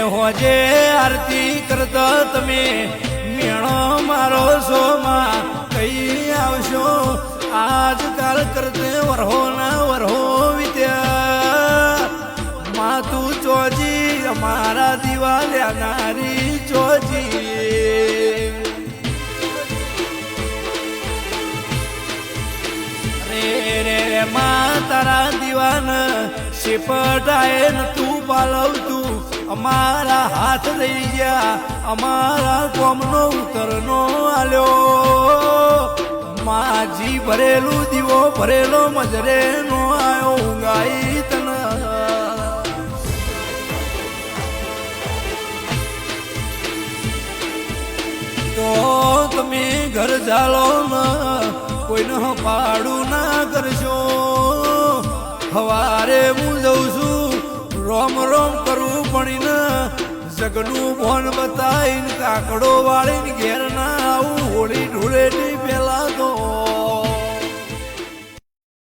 હોજે આરતી કરતા તમે મેણો મારો છો માં કઈ આવશો આજકાલ કરતે વરહો ના વરહો વિદ્યા માં તું ચોજી અમારા દિવાલ્યા નારી ચોજી રે માં તારા દીવાન શેપટાએ ન તું પાલવતું અમારા હાથ રહી ગયા અમારા કોમનો ઉતરનો આલ્યો માજી ભરેલું દીવો ભરેલો મજરે નો આયો ઊંઘાઈ તન તો તમે ઘર ઝાલો ન કોઈને પાડું ના કરશો હવારે હું જઉં છું રોમ રોમ કરવું પડીને જગનું ભોન બતાવીને કાકડો વાળીને ઘેર ના આવું હોળી ઢોળેટી પેલા